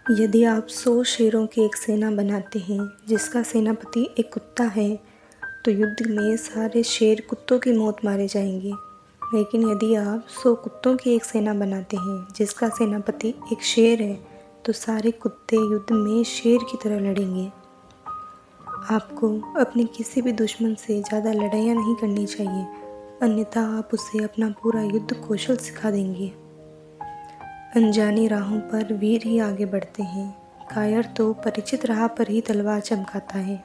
यदि आप 100 शेरों की एक सेना बनाते हैं जिसका सेनापति एक कुत्ता है, तो युद्ध में सारे शेर कुत्तों की मौत मारे जाएंगे। लेकिन यदि आप 100 कुत्तों की एक सेना बनाते हैं जिसका सेनापति एक शेर है, तो सारे कुत्ते युद्ध में शेर की तरह लड़ेंगे। आपको अपने किसी भी दुश्मन से ज़्यादा लड़ाइयाँ नहीं करनी चाहिए, अन्यथा आप उसे अपना पूरा युद्ध कौशल सिखा देंगे। अनजानी राहों पर वीर ही आगे बढ़ते हैं, कायर तो परिचित राह पर ही तलवार चमकाता है।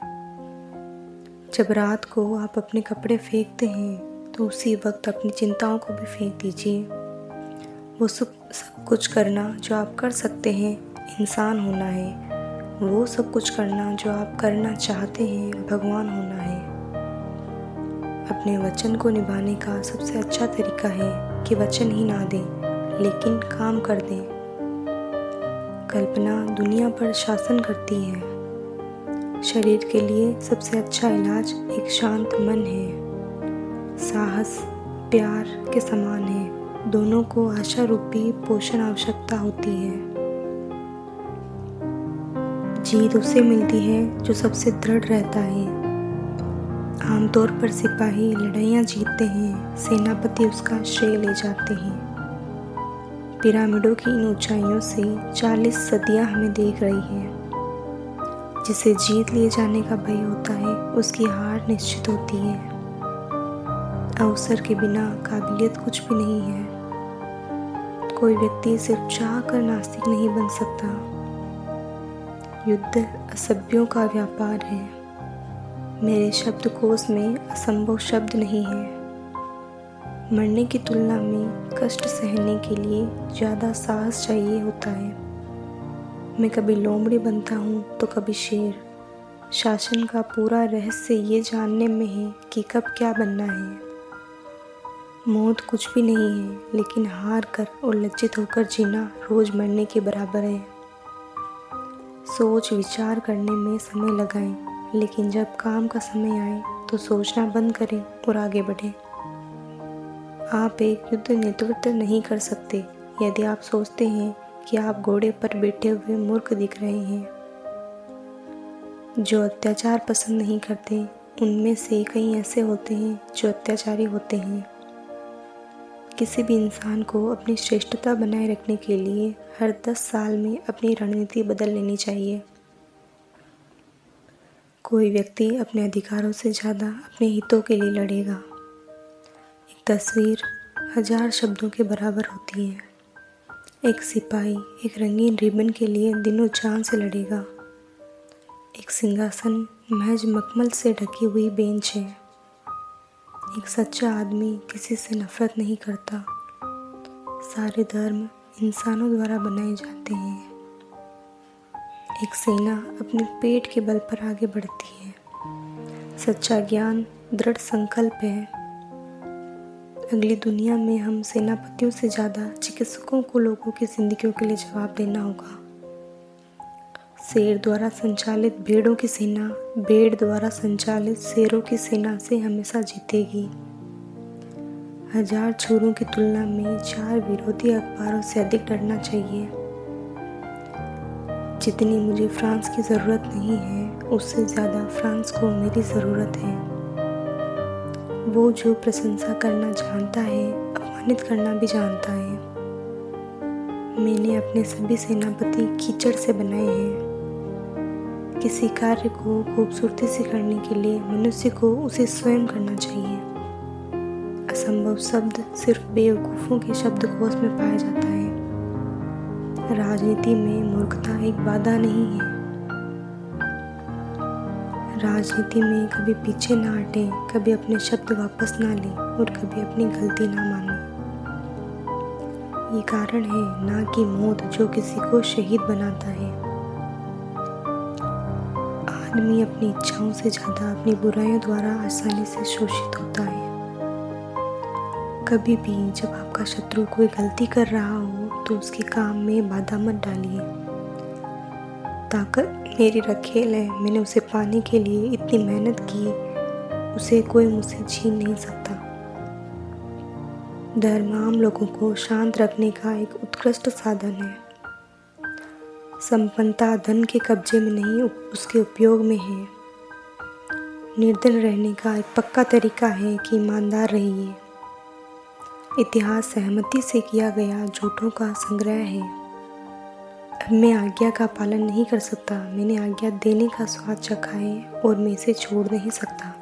जब रात को आप अपने कपड़े फेंकते हैं, तो उसी वक्त अपनी चिंताओं को भी फेंक दीजिए। वो सब कुछ करना जो आप कर सकते हैं इंसान होना है। वो सब कुछ करना जो आप करना चाहते हैं भगवान होना है। अपने वचन को निभाने का सबसे अच्छा तरीका है कि वचन ही ना दें, लेकिन काम कर दें। कल्पना दुनिया पर शासन करती है। शरीर के लिए सबसे अच्छा इलाज एक शांत मन है। साहस प्यार के समान है, दोनों को आशा रूपी पोषण आवश्यकता होती है। जीत उसे मिलती है जो सबसे दृढ़ रहता है। आमतौर पर सिपाही लड़ाइयाँ जीतते हैं, सेनापति उसका श्रेय ले जाते हैं। पिरामिडों की इन ऊंचाइयों से 40 सदियां हमें देख रही है। जिसे जीत लिए जाने का भय होता है, उसकी हार निश्चित होती है। अवसर के बिना काबिलियत कुछ भी नहीं है। कोई व्यक्ति सिर्फ चाह कर नास्तिक नहीं बन सकता। युद्ध असभ्यों का व्यापार है। मेरे शब्दकोश में असंभव शब्द नहीं है। मरने की तुलना में कष्ट सहने के लिए ज़्यादा साहस चाहिए होता है। मैं कभी लोमड़ी बनता हूँ तो कभी शेर। शासन का पूरा रहस्य ये जानने में है कि कब क्या बनना है। मौत कुछ भी नहीं है, लेकिन हार कर और लज्जित होकर जीना रोज़ मरने के बराबर है। सोच विचार करने में समय लगाएं, लेकिन जब काम का समय आए तो सोचना बंद करें और आगे बढ़ें। आप एक युद्ध नेतृत्व नहीं कर सकते यदि आप सोचते हैं कि आप घोड़े पर बैठे हुए मूर्ख दिख रहे हैं। जो अत्याचार पसंद नहीं करते, उनमें से कई ऐसे होते हैं जो अत्याचारी होते हैं। किसी भी इंसान को अपनी श्रेष्ठता बनाए रखने के लिए हर 10 साल में अपनी रणनीति बदल लेनी चाहिए। कोई व्यक्ति अपने अधिकारों से ज़्यादा अपने हितों के लिए लड़ेगा। तस्वीर 1000 शब्दों के बराबर होती है। एक सिपाही एक रंगीन रिबन के लिए दिनों जान से लड़ेगा। एक सिंहासन महज मखमल से ढकी हुई बेंच है। एक सच्चा आदमी किसी से नफरत नहीं करता। सारे धर्म इंसानों द्वारा बनाए जाते हैं। एक सेना अपने पेट के बल पर आगे बढ़ती है। सच्चा ज्ञान दृढ़ संकल्प है। अगली दुनिया में हम सेनापतियों से ज़्यादा चिकित्सकों को लोगों की जिंदगियों के लिए जवाब देना होगा। शेर द्वारा संचालित भेड़ों की सेना भेड़ द्वारा संचालित शेरों की सेना से हमेशा जीतेगी। 1000 छोरों की तुलना में 4 विरोधी अखबारों से अधिक डरना चाहिए। जितनी मुझे फ्रांस की ज़रूरत नहीं है, उससे ज़्यादा फ्रांस को मेरी ज़रूरत है। वो जो प्रशंसा करना जानता है, अपमानित करना भी जानता है। मैंने अपने सभी सेनापति कीचड़ से बनाए हैं। किसी कार्य को खूबसूरती से करने के लिए मनुष्य को उसे स्वयं करना चाहिए। असंभव शब्द सिर्फ बेवकूफ़ों के शब्दकोश में पाया जाता है। राजनीति में मूर्खता एक बाधा नहीं है। राजनीति में कभी पीछे ना हटें, कभी अपने शब्द वापस ना लें और कभी अपनी गलती ना मानें। ये कारण है ना कि मौत जो किसी को शहीद बनाता है। आदमी अपनी इच्छाओं से ज़्यादा अपनी बुराइयों द्वारा आसानी से शोषित होता है। कभी भी जब आपका शत्रु कोई गलती कर रहा हो तो उसके काम में बाधा मत डालिए। ताकत मेरी रखेल है, मैंने उसे पाने के लिए इतनी मेहनत की, उसे कोई मुझसे छीन नहीं सकता। धर्म आम लोगों को शांत रखने का एक उत्कृष्ट साधन है। संपन्नता धन के कब्जे में नहीं, उसके उपयोग में है। निर्धन रहने का एक पक्का तरीका है कि ईमानदार रहिए। इतिहास सहमति से किया गया झूठों का संग्रह है। अब मैं आज्ञा का पालन नहीं कर सकता, मैंने आज्ञा देने का स्वाद चखा है और मैं इसे छोड़ नहीं सकता।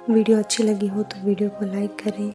वीडियो अच्छी लगी हो तो वीडियो को लाइक करें।